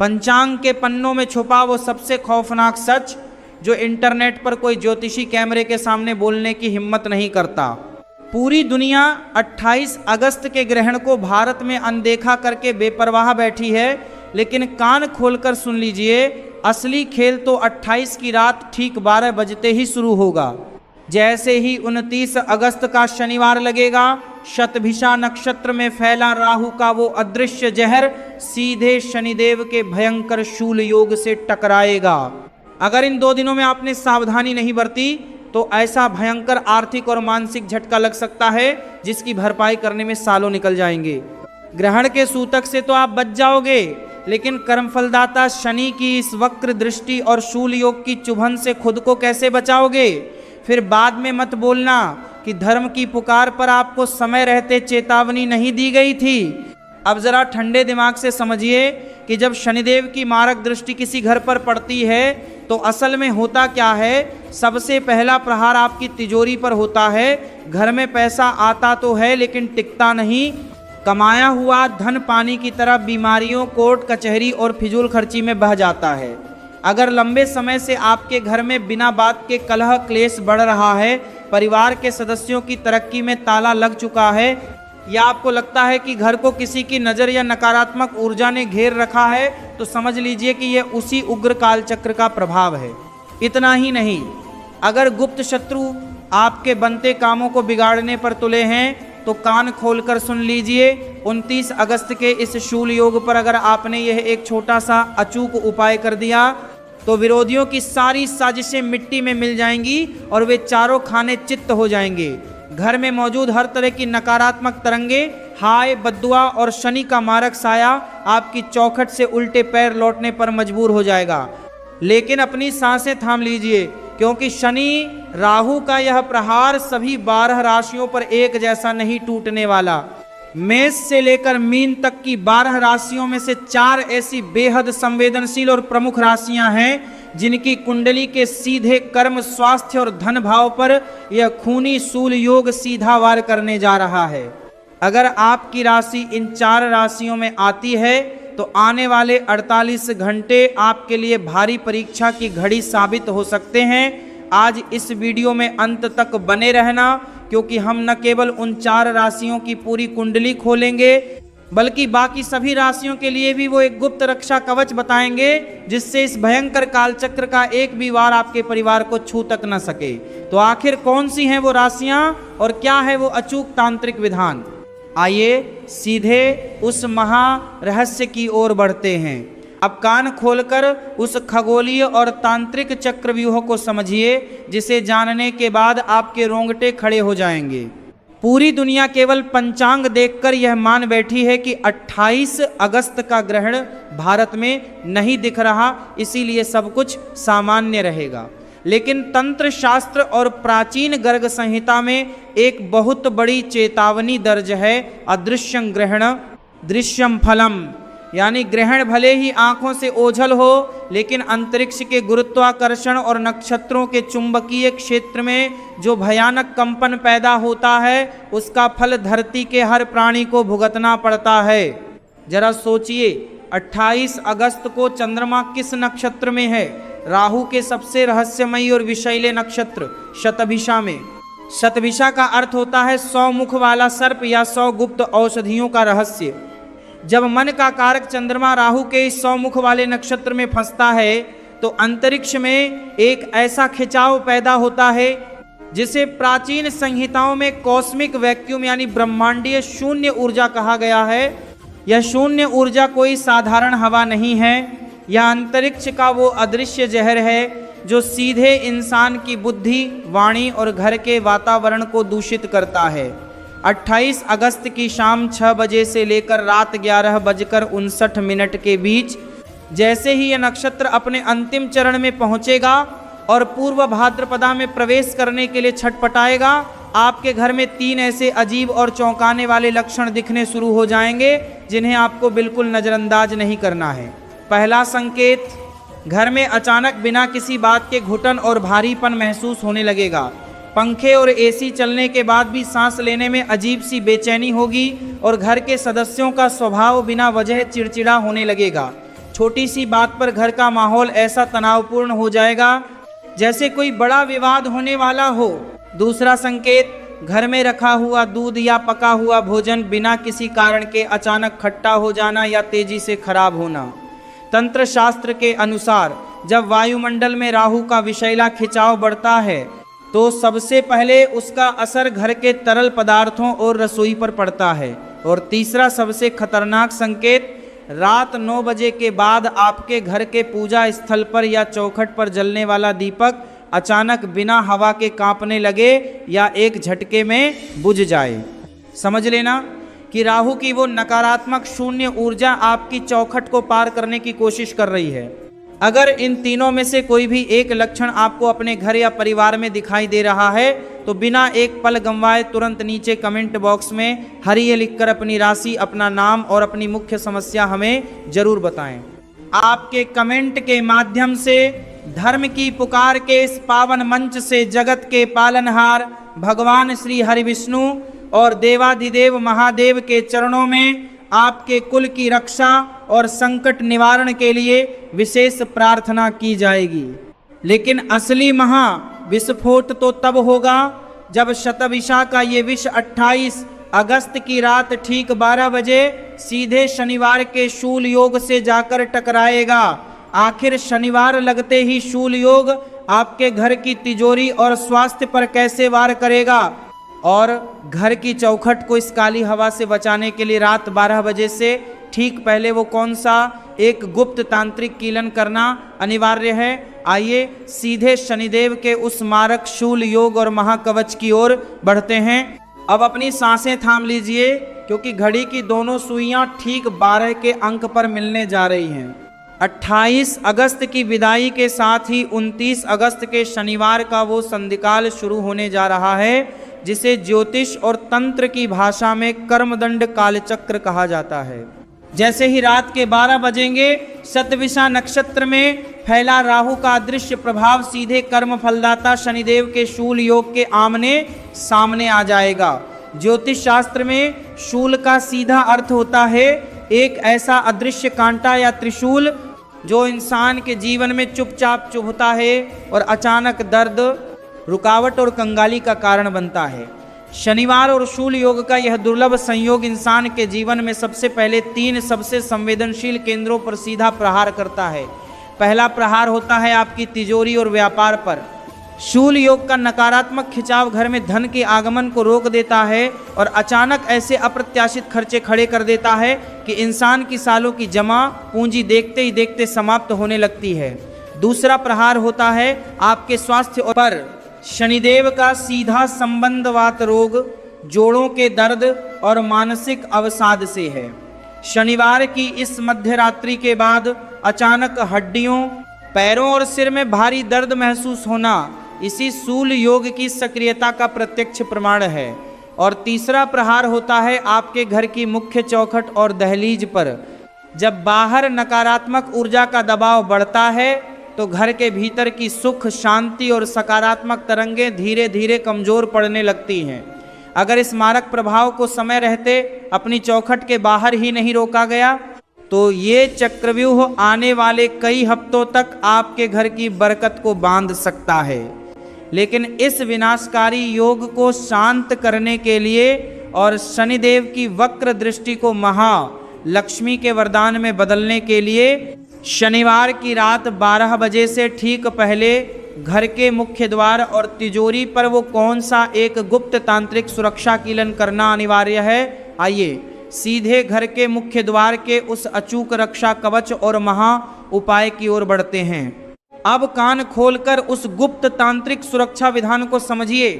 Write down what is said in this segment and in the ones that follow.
पंचांग के पन्नों में छुपा वो सबसे खौफनाक सच जो इंटरनेट पर कोई ज्योतिषी कैमरे के सामने बोलने की हिम्मत नहीं करता। पूरी दुनिया 28 अगस्त के ग्रहण को भारत में अनदेखा करके बेपरवाह बैठी है, लेकिन कान खोलकर सुन लीजिए, असली खेल तो 28 की रात ठीक 12 बजते ही शुरू होगा। जैसे ही 29 अगस्त का शनिवार लगेगा, शतभिषा नक्षत्र में फैला राहु का वो अदृश्य जहर सीधे शनिदेव के भयंकर शूल योग से टकराएगा। अगर इन 2 दिनों में आपने सावधानी नहीं बरती तो ऐसा भयंकर आर्थिक और मानसिक झटका लग सकता है जिसकी भरपाई करने में सालों निकल जाएंगे। ग्रहण के सूतक से तो आप बच जाओगे, लेकिन कर्मफलदाता शनि की इस वक्र दृष्टि और शूल योग की चुभन से खुद को कैसे बचाओगे? फिर बाद में मत बोलना कि धर्म की पुकार पर आपको समय रहते चेतावनी नहीं दी गई थी। अब जरा ठंडे दिमाग से समझिए कि जब शनिदेव की मारक दृष्टि किसी घर पर पड़ती है तो असल में होता क्या है। सबसे पहला प्रहार आपकी तिजोरी पर होता है। घर में पैसा आता तो है लेकिन टिकता नहीं। कमाया हुआ धन पानी की तरह बीमारियों, कोर्ट कचहरी और फिजूल खर्ची में बह जाता है। अगर लंबे समय से आपके घर में बिना बात के कलह क्लेश बढ़ रहा है, परिवार के सदस्यों की तरक्की में ताला लग चुका है, या आपको लगता है कि घर को किसी की नज़र या नकारात्मक ऊर्जा ने घेर रखा है, तो समझ लीजिए कि यह उसी उग्र काल चक्र का प्रभाव है। इतना ही नहीं, अगर गुप्त शत्रु आपके बनते कामों को बिगाड़ने पर तुले हैं तो कान खोलकर सुन लीजिए, 29 अगस्त के इस शूल योग पर अगर आपने यह एक छोटा सा अचूक उपाय कर दिया तो विरोधियों की सारी साजिशें मिट्टी में मिल जाएंगी और वे चारों खाने चित्त हो जाएंगे। घर में मौजूद हर तरह की नकारात्मक तरंगे, हाय, बद्दुआ और शनि का मारक साया आपकी चौखट से उल्टे पैर लौटने पर मजबूर हो जाएगा। लेकिन अपनी सांसें थाम लीजिए, क्योंकि शनि राहु का यह प्रहार सभी 12 राशियों पर एक जैसा नहीं टूटने वाला। मेष से लेकर मीन तक की 12 राशियों में से 4 ऐसी बेहद संवेदनशील और प्रमुख राशियां हैं जिनकी कुंडली के सीधे कर्म, स्वास्थ्य और धन भाव पर यह खूनी शूल योग सीधा वार करने जा रहा है। अगर आपकी राशि इन 4 राशियों में आती है तो आने वाले 48 घंटे आपके लिए भारी परीक्षा की घड़ी साबित हो सकते हैं। आज इस वीडियो में अंत तक बने रहना, क्योंकि हम न केवल उन 4 राशियों की पूरी कुंडली खोलेंगे बल्कि बाकी सभी राशियों के लिए भी वो एक गुप्त रक्षा कवच बताएंगे जिससे इस भयंकर कालचक्र का एक भी वार आपके परिवार को छू तक न सके। तो आखिर कौन सी हैं वो राशियां और क्या है वो अचूक तांत्रिक विधान? आइए सीधे उस महा रहस्य की ओर बढ़ते हैं। अब कान खोलकर उस खगोलीय और तांत्रिक चक्रव्यूह को समझिए जिसे जानने के बाद आपके रोंगटे खड़े हो जाएंगे। पूरी दुनिया केवल पंचांग देखकर यह मान बैठी है कि 28 अगस्त का ग्रहण भारत में नहीं दिख रहा, इसीलिए सब कुछ सामान्य रहेगा। लेकिन तंत्र शास्त्र और प्राचीन गर्ग संहिता में एक बहुत बड़ी चेतावनी दर्ज है, अदृश्यं ग्रहण दृश्यम फलम। यानी ग्रहण भले ही आंखों से ओझल हो, लेकिन अंतरिक्ष के गुरुत्वाकर्षण और नक्षत्रों के चुंबकीय क्षेत्र में जो भयानक कंपन पैदा होता है उसका फल धरती के हर प्राणी को भुगतना पड़ता है। जरा सोचिए, 28 अगस्त को चंद्रमा किस नक्षत्र में है? राहु के सबसे रहस्यमयी और विषैले नक्षत्र शतभिषा में। शतभिषा का अर्थ होता है 100 मुख वाला सर्प या 100 गुप्त औषधियों का रहस्य। जब मन का कारक चंद्रमा राहु के इस 100 मुख वाले नक्षत्र में फंसता है तो अंतरिक्ष में एक ऐसा खिंचाव पैदा होता है जिसे प्राचीन संहिताओं में कॉस्मिक वैक्यूम यानी ब्रह्मांडीय शून्य ऊर्जा कहा गया है। यह शून्य ऊर्जा कोई साधारण हवा नहीं है, यह अंतरिक्ष का वो अदृश्य जहर है जो सीधे इंसान की बुद्धि, वाणी और घर के वातावरण को दूषित करता है। 28 अगस्त की शाम 6 बजे से लेकर रात 11:59 के बीच जैसे ही यह नक्षत्र अपने अंतिम चरण में पहुंचेगा और पूर्व भाद्रपदा में प्रवेश करने के लिए छटपटाएगा, आपके घर में 3 ऐसे अजीब और चौंकाने वाले लक्षण दिखने शुरू हो जाएंगे जिन्हें आपको बिल्कुल नज़रअंदाज नहीं करना है। पहला संकेत, घर में अचानक बिना किसी बात के घुटन और भारीपन महसूस होने लगेगा। पंखे और एसी चलने के बाद भी सांस लेने में अजीब सी बेचैनी होगी और घर के सदस्यों का स्वभाव बिना वजह चिड़चिड़ा होने लगेगा। छोटी सी बात पर घर का माहौल ऐसा तनावपूर्ण हो जाएगा जैसे कोई बड़ा विवाद होने वाला हो। दूसरा संकेत, घर में रखा हुआ दूध या पका हुआ भोजन बिना किसी कारण के अचानक खट्टा हो जाना या तेजी से खराब होना। तंत्र शास्त्र के अनुसार जब वायुमंडल में राहु का विषैला खिंचाव बढ़ता है तो सबसे पहले उसका असर घर के तरल पदार्थों और रसोई पर पड़ता है। और तीसरा सबसे खतरनाक संकेत, रात 9 बजे के बाद आपके घर के पूजा स्थल पर या चौखट पर जलने वाला दीपक अचानक बिना हवा के कांपने लगे या एक झटके में बुझ जाए। समझ लेना कि राहु की वो नकारात्मक शून्य ऊर्जा आपकी चौखट को पार करने की कोशिश कर रही है। अगर इन तीनों में से कोई भी एक लक्षण आपको अपने घर या परिवार में दिखाई दे रहा है तो बिना एक पल गंवाए तुरंत नीचे कमेंट बॉक्स में हरिये लिखकर अपनी राशि, अपना नाम और अपनी मुख्य समस्या हमें जरूर बताएं। आपके कमेंट के माध्यम से धर्म की पुकार के इस पावन मंच से जगत के पालनहार भगवान श्री हरि विष्णु और देवाधिदेव महादेव के चरणों में आपके कुल की रक्षा और संकट निवारण के लिए विशेष प्रार्थना की जाएगी। लेकिन असली महा विस्फोट तो तब होगा जब शतभिषा का ये विष 28 अगस्त की रात ठीक 12 बजे सीधे शनिवार के शूल योग से जाकर टकराएगा। आखिर शनिवार लगते ही शूल योग आपके घर की तिजोरी और स्वास्थ्य पर कैसे वार करेगा, और घर की चौखट को इस काली हवा से बचाने के लिए रात 12 बजे से ठीक पहले वो कौन सा एक गुप्त तांत्रिक कीलन करना अनिवार्य है। आइए सीधे शनिदेव के उस मारक शूल योग और महाकवच की ओर बढ़ते हैं। अब अपनी सांसें थाम लीजिए क्योंकि घड़ी की दोनों सुइयां ठीक 12 के अंक पर मिलने जा रही हैं। 28 अगस्त की विदाई के साथ ही 29 अगस्त के शनिवार का वो संधिकाल शुरू होने जा रहा है जिसे ज्योतिष और तंत्र की भाषा में कर्मदंड कालचक्र कहा जाता है। जैसे ही रात के 12 बजेंगे शतभिषा नक्षत्र में फैला राहु का अदृश्य प्रभाव सीधे कर्म फलदाता शनिदेव के शूल योग के आमने सामने आ जाएगा। ज्योतिष शास्त्र में शूल का सीधा अर्थ होता है एक ऐसा अदृश्य कांटा या त्रिशूल जो इंसान के जीवन में चुपचाप चुभता है और अचानक दर्द, रुकावट और कंगाली का कारण बनता है। शनिवार और शूल योग का यह दुर्लभ संयोग इंसान के जीवन में सबसे पहले 3 सबसे संवेदनशील केंद्रों पर सीधा प्रहार करता है। पहला प्रहार होता है आपकी तिजोरी और व्यापार पर। शूल योग का नकारात्मक खिंचाव घर में धन के आगमन को रोक देता है और अचानक ऐसे अप्रत्याशित खर्चे खड़े कर देता है कि इंसान की सालों की जमा पूंजी देखते ही देखते समाप्त होने लगती है। दूसरा प्रहार होता है आपके स्वास्थ्य पर। शनिदेव का सीधा संबंध वात रोग, जोड़ों के दर्द और मानसिक अवसाद से है। शनिवार की इस मध्य रात्रि के बाद अचानक हड्डियों, पैरों और सिर में भारी दर्द महसूस होना इसी शूल योग की सक्रियता का प्रत्यक्ष प्रमाण है। और तीसरा प्रहार होता है आपके घर की मुख्य चौखट और दहलीज पर। जब बाहर नकारात्मक ऊर्जा का दबाव बढ़ता है तो घर के भीतर की सुख, शांति और सकारात्मक तरंगें धीरे धीरे कमजोर पड़ने लगती हैं। अगर इस मारक प्रभाव को समय रहते अपनी चौखट के बाहर ही नहीं रोका गया तो ये चक्रव्यूह आने वाले कई हफ्तों तक आपके घर की बरकत को बांध सकता है। लेकिन इस विनाशकारी योग को शांत करने के लिए और शनिदेव की वक्र दृष्टि को महालक्ष्मी के वरदान में बदलने के लिए शनिवार की रात 12 बजे से ठीक पहले घर के मुख्य द्वार और तिजोरी पर वो कौन सा एक गुप्त तांत्रिक सुरक्षा कीलन करना अनिवार्य है। आइए सीधे घर के मुख्य द्वार के उस अचूक रक्षा कवच और महा उपाय की ओर बढ़ते हैं। अब कान खोलकर उस गुप्त तांत्रिक सुरक्षा विधान को समझिए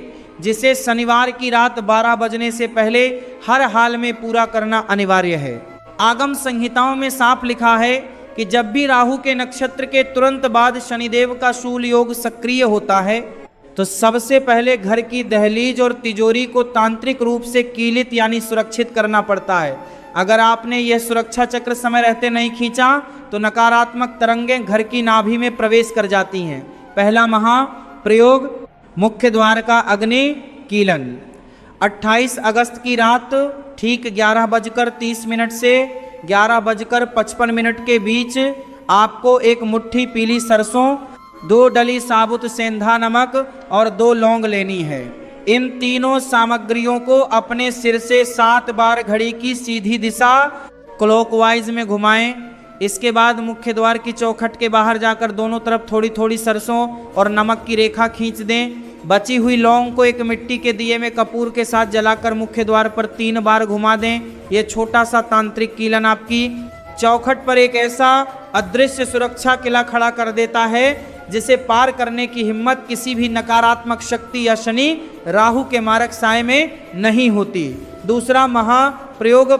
जिसे शनिवार की रात 12 बजने से पहले हर हाल में पूरा करना अनिवार्य है। आगम संहिताओं में साफ लिखा है कि जब भी राहु के नक्षत्र के तुरंत बाद शनिदेव का शूल योग सक्रिय होता है तो सबसे पहले घर की दहलीज और तिजोरी को तांत्रिक रूप से कीलित यानी सुरक्षित करना पड़ता है। अगर आपने यह सुरक्षा चक्र समय रहते नहीं खींचा तो नकारात्मक तरंगें घर की नाभि में प्रवेश कर जाती हैं। पहला महाप्रयोग मुख्य द्वार का अग्नि कीलन। 28 अगस्त की रात ठीक 11:30 से 11:55 के बीच आपको एक मुट्ठी पीली सरसों, 2 डली साबुत सेंधा नमक और 2 लौंग लेनी है। इन तीनों सामग्रियों को अपने सिर से 7 बार घड़ी की सीधी दिशा क्लॉकवाइज में घुमाएं। इसके बाद मुख्य द्वार की चौखट के बाहर जाकर दोनों तरफ थोड़ी थोड़ी सरसों और नमक की रेखा खींच दें। बची हुई लौंग को एक मिट्टी के दिए में कपूर के साथ जलाकर मुख्य द्वार पर 3 बार घुमा दें। यह छोटा सा तांत्रिक कीलन आपकी चौखट पर एक ऐसा अदृश्य सुरक्षा किला खड़ा कर देता है जिसे पार करने की हिम्मत किसी भी नकारात्मक शक्ति या शनि राहु के मारक साए में नहीं होती। दूसरा महाप्रयोग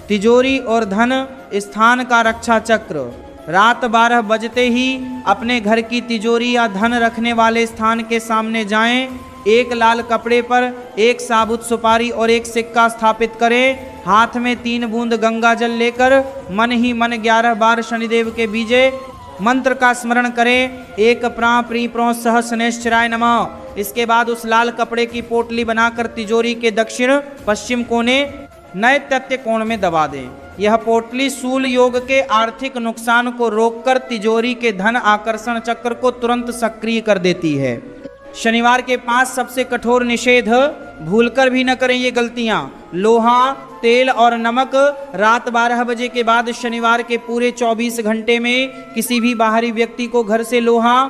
तिजोरी और धन स्थान का रक्षा चक्र। रात 12 बजते ही अपने घर की तिजोरी या धन रखने वाले स्थान के सामने जाएं। एक लाल कपड़े पर एक साबुत सुपारी और एक सिक्का स्थापित करें। हाथ में 3 बूंद गंगा जल लेकर मन ही मन 11 बार शनिदेव के बीजे मंत्र का स्मरण करें। एक प्रां प्री प्रों सह शनैश्चराय नमः। इसके बाद उस लाल कपड़े की पोटली बनाकर तिजोरी के दक्षिण पश्चिम कोने नैऋत्य कोण में दबा दें। यह पोटली शूल योग के आर्थिक नुकसान को रोककर तिजोरी के धन आकर्षण चक्र को तुरंत सक्रिय कर देती है। शनिवार के 5 सबसे कठोर निषेध भूलकर भी न करें ये गलतियां। लोहा, तेल और नमक रात 12 बजे के बाद शनिवार के पूरे 24 घंटे में किसी भी बाहरी व्यक्ति को घर से लोहा,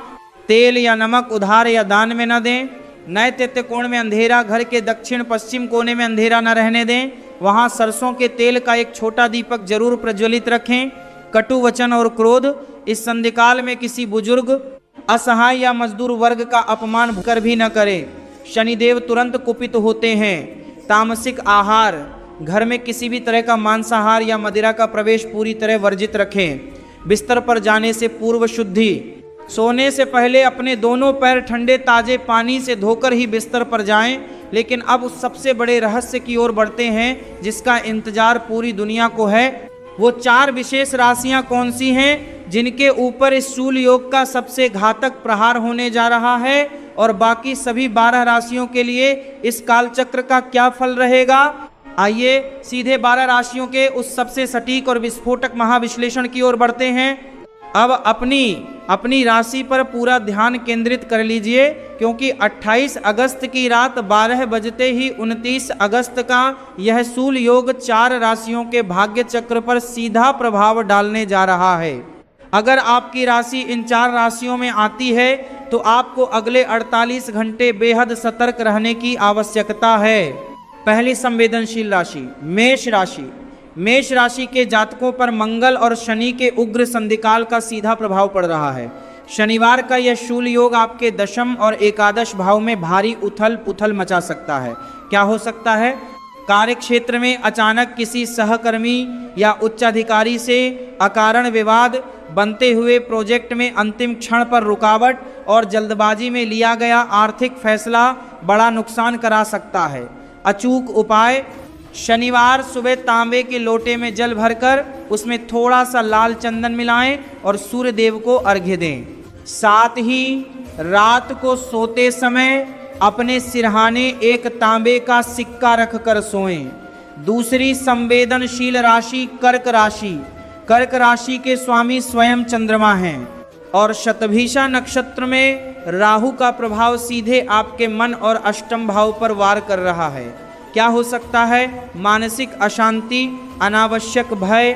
तेल या नमक उधार या दान में न दें। नैऋत्य कोण में अंधेरा, घर के दक्षिण पश्चिम कोने में अंधेरा न रहने दें। वहां सरसों के तेल का एक छोटा दीपक जरूर प्रज्वलित रखें। कटु वचन और क्रोध। इस संधिकाल में किसी बुजुर्ग, असहाय या मजदूर वर्ग का अपमान कर भी न करें। शनिदेव तुरंत कुपित होते हैं। तामसिक आहार, घर में किसी भी तरह का मांसाहार या मदिरा का प्रवेश पूरी तरह वर्जित रखें। बिस्तर पर जाने से पूर्व शुद्धि। सोने से पहले अपने दोनों पैर ठंडे ताजे पानी से धोकर ही बिस्तर पर जाएं। लेकिन अब उस सबसे बड़े रहस्य की ओर बढ़ते हैं जिसका इंतजार पूरी दुनिया को है। वो 4 विशेष राशियां कौन सी हैं जिनके ऊपर इस शूल योग का सबसे घातक प्रहार होने जा रहा है, और बाकी सभी 12 राशियों के लिए इस कालचक्र का क्या फल रहेगा। आइए सीधे 12 राशियों के उस सबसे सटीक और विस्फोटक महाविश्लेषण की ओर बढ़ते हैं। अब अपनी राशि पर पूरा ध्यान केंद्रित कर लीजिए, क्योंकि 28 अगस्त की रात 12 बजते ही 29 अगस्त का यह शूल योग 4 राशियों के भाग्य चक्र पर सीधा प्रभाव डालने जा रहा है। अगर आपकी राशि इन 4 राशियों में आती है तो आपको अगले 48 घंटे बेहद सतर्क रहने की आवश्यकता है। पहली संवेदनशील राशि मेष राशि। मेष राशि के जातकों पर मंगल और शनि के उग्र संधिकाल का सीधा प्रभाव पड़ रहा है। शनिवार का यह शूल योग आपके दशम और एकादश भाव में भारी उथल पुथल मचा सकता है। क्या हो सकता है? कार्य क्षेत्र में अचानक किसी सहकर्मी या उच्चाधिकारी से अकारण विवाद, बनते हुए प्रोजेक्ट में अंतिम क्षण पर रुकावट और जल्दबाजी में लिया गया आर्थिक फैसला बड़ा नुकसान करा सकता है। अचूक उपाय: शनिवार सुबह तांबे के लोटे में जल भरकर उसमें थोड़ा सा लाल चंदन मिलाएं और सूर्य देव को अर्घ्य दें। साथ ही रात को सोते समय अपने सिरहाने एक तांबे का सिक्का रखकर सोएं। दूसरी संवेदनशील राशि कर्क राशि। कर्क राशि के स्वामी स्वयं चंद्रमा हैं और शतभिषा नक्षत्र में राहु का प्रभाव सीधे आपके मन और अष्टम भाव पर वार कर रहा है। क्या हो सकता है? मानसिक अशांति, अनावश्यक भय,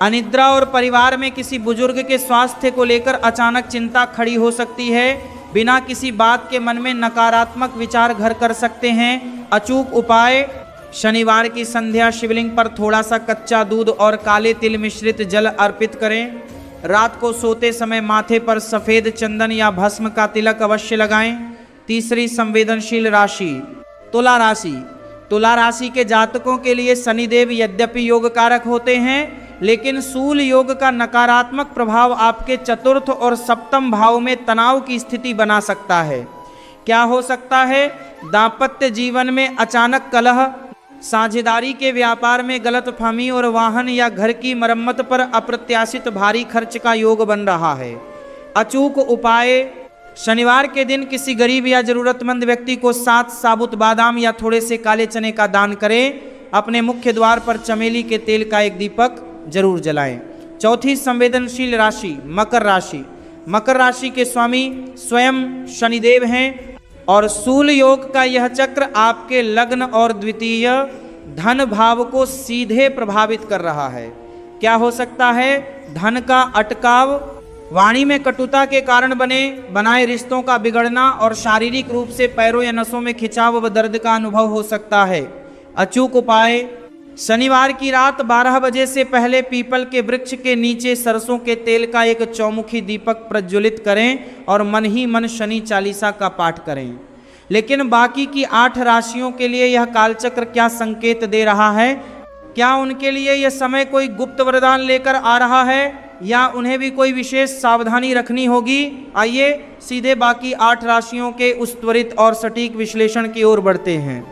अनिद्रा और परिवार में किसी बुजुर्ग के स्वास्थ्य को लेकर अचानक चिंता खड़ी हो सकती है। बिना किसी बात के मन में नकारात्मक विचार घर कर सकते हैं। अचूक उपाय: शनिवार की संध्या शिवलिंग पर थोड़ा सा कच्चा दूध और काले तिल मिश्रित जल अर्पित करें। रात को सोते समय माथे पर सफ़ेद चंदन या भस्म का तिलक अवश्य लगाएं। तीसरी संवेदनशील राशि तुला राशि। तुला राशि के जातकों के लिए शनिदेव यद्यपि योग कारक होते हैं, लेकिन शूल योग का नकारात्मक प्रभाव आपके चतुर्थ और सप्तम भाव में तनाव की स्थिति बना सकता है। क्या हो सकता है? दाम्पत्य जीवन में अचानक कलह, साझेदारी के व्यापार में गलतफहमी और वाहन या घर की मरम्मत पर अप्रत्याशित भारी खर्च का योग बन रहा है। अचूक उपाय: शनिवार के दिन किसी गरीब या जरूरतमंद व्यक्ति को 7 साबुत बादाम या थोड़े से काले चने का दान करें। अपने मुख्य द्वार पर चमेली के तेल का एक दीपक जरूर जलाएं। चौथी संवेदनशील राशि मकर राशि। मकर राशि के स्वामी स्वयं शनिदेव हैं और शूल योग का यह चक्र आपके लग्न और द्वितीय धन भाव को सीधे प्रभावित कर रहा है। क्या हो सकता है? धन का अटकाव, वाणी में कटुता के कारण बनाए रिश्तों का बिगड़ना और शारीरिक रूप से पैरों या नसों में खिंचाव व दर्द का अनुभव हो सकता है। अचूक उपाय, शनिवार की रात 12 बजे से पहले पीपल के वृक्ष के नीचे सरसों के तेल का एक चौमुखी दीपक प्रज्वलित करें और मन ही मन शनि चालीसा का पाठ करें। लेकिन बाकी की 8 राशियों के लिए यह कालचक्र क्या संकेत दे रहा है? क्या उनके लिए यह समय कोई गुप्त वरदान लेकर आ रहा है या उन्हें भी कोई विशेष सावधानी रखनी होगी? आइए सीधे बाकी 8 राशियों के उस त्वरित और सटीक विश्लेषण की ओर बढ़ते हैं।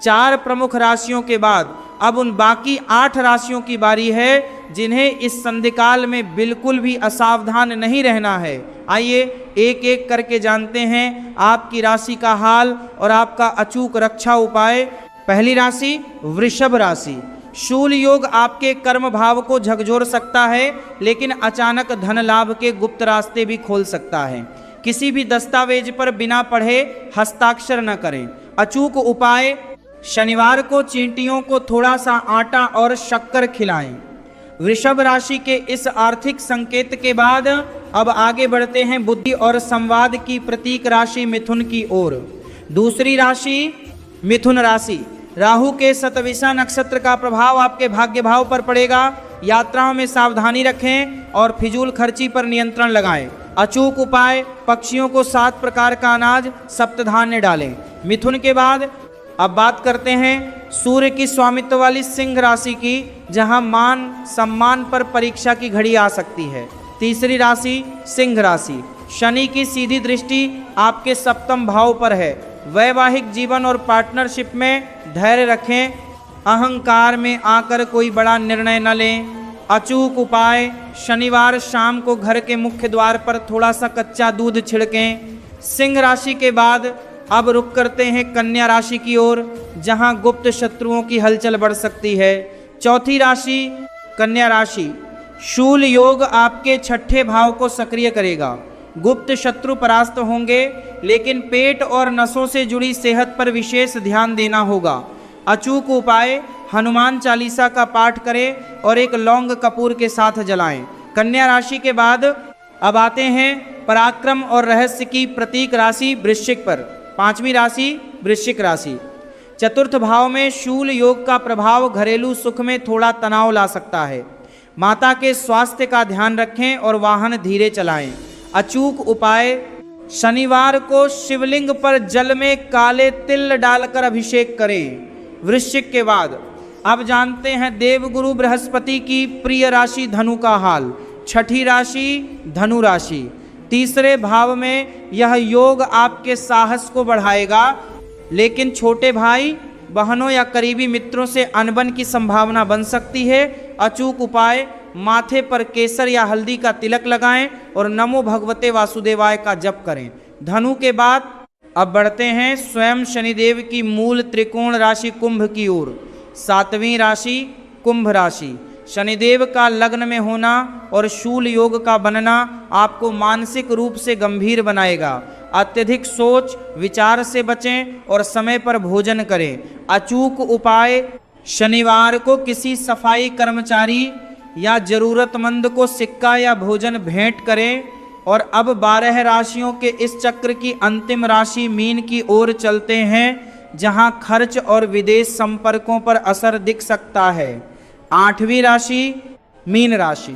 4 प्रमुख राशियों के बाद अब उन बाकी 8 राशियों की बारी है जिन्हें इस संधिकाल में बिल्कुल भी असावधान नहीं रहना है। आइए एक एक करके जानते हैं आपकी राशि का हाल और आपका अचूक रक्षा उपाय। पहली राशि वृषभ राशि। शूल योग आपके कर्म भाव को झकझोर सकता है, लेकिन अचानक धन लाभ के गुप्त रास्ते भी खोल सकता है। किसी भी दस्तावेज पर बिना पढ़े हस्ताक्षर न करें। अचूक उपाय, शनिवार को चींटियों को थोड़ा सा आटा और शक्कर खिलाएं। वृषभ राशि के इस आर्थिक संकेत के बाद अब आगे बढ़ते हैं बुद्धि और संवाद की प्रतीक राशि मिथुन की ओर। दूसरी राशि मिथुन राशि। राहु के शतविषा नक्षत्र का प्रभाव आपके भाग्य भाव पर पड़ेगा। यात्राओं में सावधानी रखें और फिजूल खर्ची पर नियंत्रण लगाएं। अचूक उपाय, पक्षियों को 7 प्रकार का अनाज सप्तधान्य डालें। मिथुन के बाद अब बात करते हैं सूर्य की स्वामित्व वाली सिंह राशि की, जहां मान सम्मान पर परीक्षा की घड़ी आ सकती है। तीसरी राशि सिंह राशि। शनि की सीधी दृष्टि आपके 7वें भाव पर है। वैवाहिक जीवन और पार्टनरशिप में धैर्य रखें। अहंकार में आकर कोई बड़ा निर्णय न लें। अचूक उपाय, शनिवार शाम को घर के मुख्य द्वार पर थोड़ा सा कच्चा दूध छिड़कें। सिंह राशि के बाद अब रुक करते हैं कन्या राशि की ओर, जहां गुप्त शत्रुओं की हलचल बढ़ सकती है। चौथी राशि कन्या राशि। शूल योग आपके 6ठे भाव को सक्रिय करेगा। गुप्त शत्रु परास्त होंगे, लेकिन पेट और नसों से जुड़ी सेहत पर विशेष ध्यान देना होगा। अचूक उपाय, हनुमान चालीसा का पाठ करें और एक लौंग कपूर के साथ जलाएं। कन्या राशि के बाद अब आते हैं पराक्रम और रहस्य की प्रतीक राशि वृश्चिक पर। 5वीं राशि वृश्चिक राशि। चतुर्थ भाव में शूल योग का प्रभाव घरेलू सुख में थोड़ा तनाव ला सकता है। माता के स्वास्थ्य का ध्यान रखें और वाहन धीरे चलाएं। अचूक उपाय, शनिवार को शिवलिंग पर जल में काले तिल डालकर अभिषेक करें। वृश्चिक के बाद अब जानते हैं देवगुरु बृहस्पति की प्रिय राशि धनु का हाल। 6ठी राशि धनु राशि। तीसरे भाव में यह योग आपके साहस को बढ़ाएगा, लेकिन छोटे भाई बहनों या करीबी मित्रों से अनबन की संभावना बन सकती है। अचूक उपाय, माथे पर केसर या हल्दी का तिलक लगाएं और नमो भगवते वासुदेवाय का जप करें। धनु के बाद अब बढ़ते हैं स्वयं शनिदेव की मूल त्रिकोण राशि कुंभ की ओर। 7वीं राशि कुंभ राशि। शनिदेव का लग्न में होना और शूल योग का बनना आपको मानसिक रूप से गंभीर बनाएगा। अत्यधिक सोच विचार से बचें और समय पर भोजन करें। अचूक उपाय, शनिवार को किसी सफाई कर्मचारी या जरूरतमंद को सिक्का या भोजन भेंट करें। और अब 12 राशियों के इस चक्र की अंतिम राशि मीन की ओर चलते हैं, जहां खर्च और विदेश संपर्कों पर असर दिख सकता है। 8वीं राशि मीन राशि।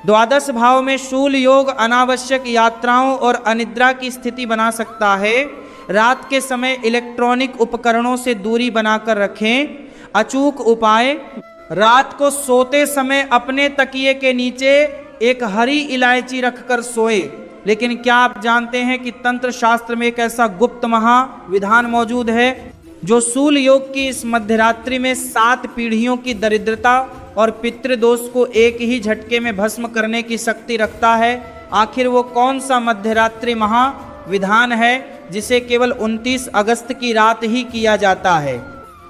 द्वादश भाव में शूल योग अनावश्यक यात्राओं और अनिद्रा की स्थिति बना सकता है। रात के समय इलेक्ट्रॉनिक उपकरणों से दूरी बनाकर रखें। अचूक उपाय, रात को सोते समय अपने तकिए के नीचे एक हरी इलायची रखकर सोए। लेकिन क्या आप जानते हैं कि तंत्र शास्त्र में एक ऐसा गुप्त महाविधान मौजूद है जो शूल योग की इस मध्यरात्रि में 7 पीढ़ियों की दरिद्रता और पितृदोष को एक ही झटके में भस्म करने की शक्ति रखता है। आखिर वो कौन सा मध्यरात्रि महाविधान है जिसे केवल 29 अगस्त की रात ही किया जाता है?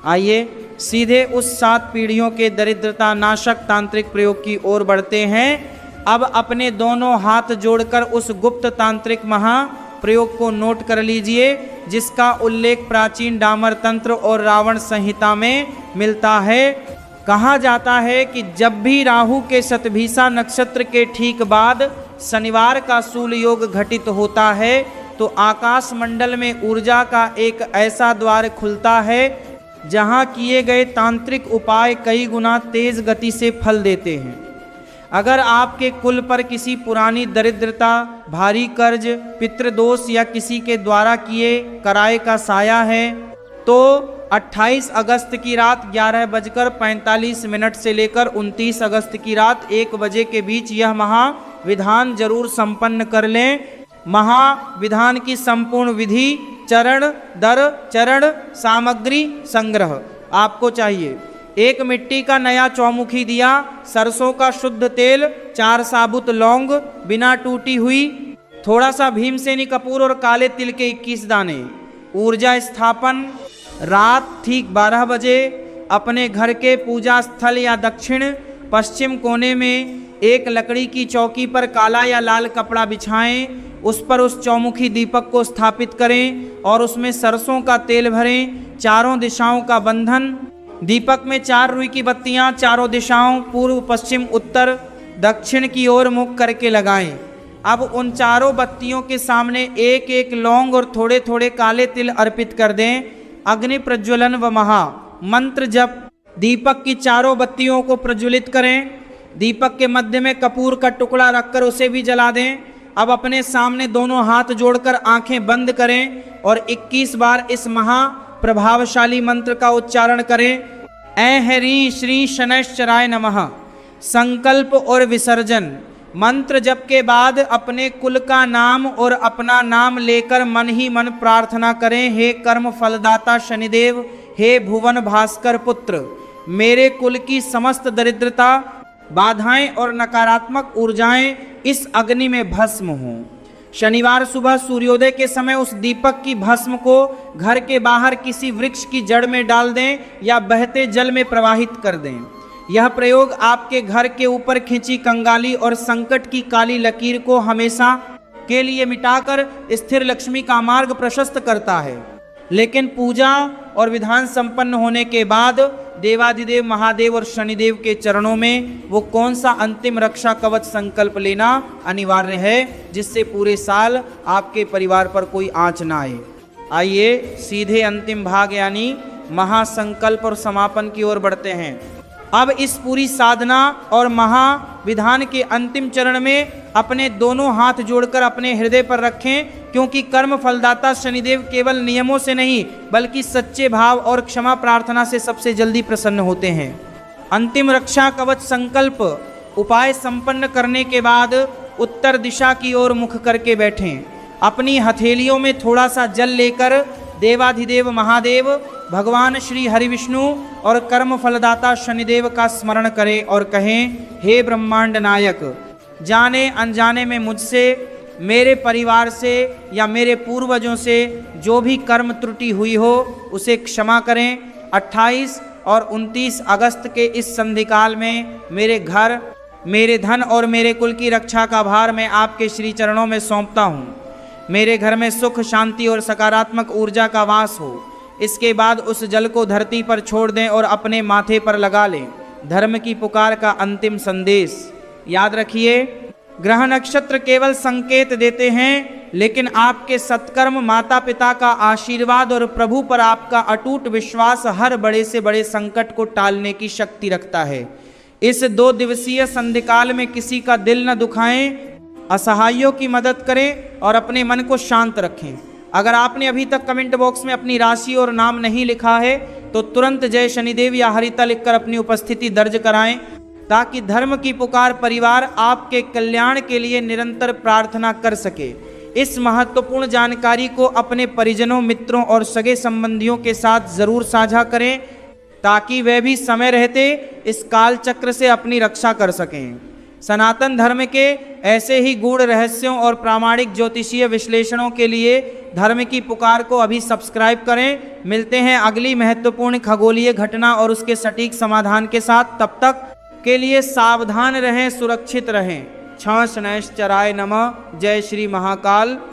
आइए सीधे उस 7 पीढ़ियों के दरिद्रता नाशक तांत्रिक प्रयोग की ओर बढ़ते हैं। अब अपने दोनों हाथ जोड़कर उस गुप्त तांत्रिक महाप्रयोग को नोट कर लीजिए, जिसका उल्लेख प्राचीन डामर तंत्र और रावण संहिता में मिलता है। कहा जाता है कि जब भी राहु के शतभिषा नक्षत्र के ठीक बाद शनिवार का सूल योग घटित होता है तो आकाश मंडल में ऊर्जा का एक ऐसा द्वार खुलता है जहां किए गए तांत्रिक उपाय कई गुना तेज गति से फल देते हैं। अगर आपके कुल पर किसी पुरानी दरिद्रता, भारी कर्ज, पितृदोष या किसी के द्वारा किए कराए का साया है तो 28 अगस्त की रात 11:45 से लेकर 29 अगस्त की रात 1 बजे के बीच यह महाविधान जरूर संपन्न कर लें। महाविधान की संपूर्ण विधि चरण दर चरण सामग्री संग्रह आपको चाहिए। 1 मिट्टी का नया चौमुखी दिया, सरसों का शुद्ध तेल, 4 साबुत लौंग बिना टूटी हुई, थोड़ा सा भीमसेनी कपूर और काले तिल के 21 दाने। ऊर्जा स्थापन रात ठीक 12 बजे अपने घर के पूजा स्थल या दक्षिण पश्चिम कोने में एक लकड़ी की चौकी पर काला या लाल कपड़ा बिछाएं, उस पर उस चौमुखी दीपक को स्थापित करें और उसमें सरसों का तेल भरें। चारों दिशाओं का बंधन, दीपक में 4 रुई की बत्तियां चारों दिशाओं पूर्व पश्चिम उत्तर दक्षिण की ओर मुख करके लगाएं। अब उन चारों बत्तियों के सामने एक एक लौंग और थोड़े थोड़े काले तिल अर्पित कर दें। अग्नि प्रज्वलन व महा मंत्र जप दीपक की चारों बत्तियों को प्रज्वलित करें। दीपक के मध्य में कपूर का टुकड़ा रखकर उसे भी जला दें। अब अपने सामने दोनों हाथ जोड़कर आंखें बंद करें और 21 बार इस महा प्रभावशाली मंत्र का उच्चारण करें। ऐ हरि श्री शनैश्चराय नमः। संकल्प और विसर्जन मंत्र जप के बाद अपने कुल का नाम और अपना नाम लेकर मन ही मन प्रार्थना करें। हे कर्म फलदाता शनिदेव, हे भुवन भास्कर पुत्र, मेरे कुल की समस्त दरिद्रता, बाधाएं और नकारात्मक ऊर्जाएं इस अग्नि में भस्म हों। शनिवार सुबह सूर्योदय के समय उस दीपक की भस्म को घर के बाहर किसी वृक्ष की जड़ में डाल दें या बहते जल में प्रवाहित कर दें। यह प्रयोग आपके घर के ऊपर खिंची कंगाली और संकट की काली लकीर को हमेशा के लिए मिटाकर स्थिर लक्ष्मी का मार्ग प्रशस्त करता है। लेकिन पूजा और विधान संपन्न होने के बाद देवाधिदेव महादेव और शनिदेव के चरणों में वो कौन सा अंतिम रक्षा कवच संकल्प लेना अनिवार्य है जिससे पूरे साल आपके परिवार पर कोई आंच ना आए। आइए सीधे अंतिम भाग यानी महासंकल्प और समापन की ओर बढ़ते हैं। अब इस पूरी साधना और महाविधान के अंतिम चरण में अपने दोनों हाथ जोड़कर अपने हृदय पर रखें, क्योंकि कर्म फलदाता शनिदेव केवल नियमों से नहीं बल्कि सच्चे भाव और क्षमा प्रार्थना से सबसे जल्दी प्रसन्न होते हैं। अंतिम रक्षा कवच संकल्प उपाय संपन्न करने के बाद उत्तर दिशा की ओर मुख करके बैठें। अपनी हथेलियों में थोड़ा सा जल लेकर देवाधिदेव महादेव, भगवान श्री हरिविष्णु और कर्म फलदाता शनिदेव का स्मरण करें और कहें, हे ब्रह्मांड नायक, जाने अनजाने में मुझसे, मेरे परिवार से या मेरे पूर्वजों से जो भी कर्म त्रुटि हुई हो उसे क्षमा करें। 28 और 29 अगस्त के इस संधिकाल में मेरे घर, मेरे धन और मेरे कुल की रक्षा का भार मैं आपके श्री चरणों में सौंपता हूँ। मेरे घर में सुख, शांति और सकारात्मक ऊर्जा का वास हो। इसके बाद उस जल को धरती पर छोड़ दें और अपने माथे पर लगा लें। धर्म की पुकार का अंतिम संदेश याद रखिए, ग्रह नक्षत्र केवल संकेत देते हैं, लेकिन आपके सत्कर्म, माता पिता का आशीर्वाद और प्रभु पर आपका अटूट विश्वास हर बड़े से बड़े संकट को टालने की शक्ति रखता है। इस 2 दिवसीय संधिकाल में किसी का दिल न दुखाएं, असहायों की मदद करें और अपने मन को शांत रखें। अगर आपने अभी तक कमेंट बॉक्स में अपनी राशि और नाम नहीं लिखा है तो तुरंत जय शनिदेव या हरिता लिखकर अपनी उपस्थिति दर्ज कराएं, ताकि धर्म की पुकार परिवार आपके कल्याण के लिए निरंतर प्रार्थना कर सके। इस महत्वपूर्ण जानकारी को अपने परिजनों, मित्रों और सगे संबंधियों के साथ जरूर साझा करें, ताकि वे भी समय रहते इस काल चक्र से अपनी रक्षा कर सकें। सनातन धर्म के ऐसे ही गूढ़ रहस्यों और प्रामाणिक ज्योतिषीय विश्लेषणों के लिए धर्म की पुकार को अभी सब्सक्राइब करें। मिलते हैं अगली महत्वपूर्ण खगोलीय घटना और उसके सटीक समाधान के साथ। तब तक के लिए सावधान रहें, सुरक्षित रहें। छाछ नैश्चराय नमः। जय श्री महाकाल।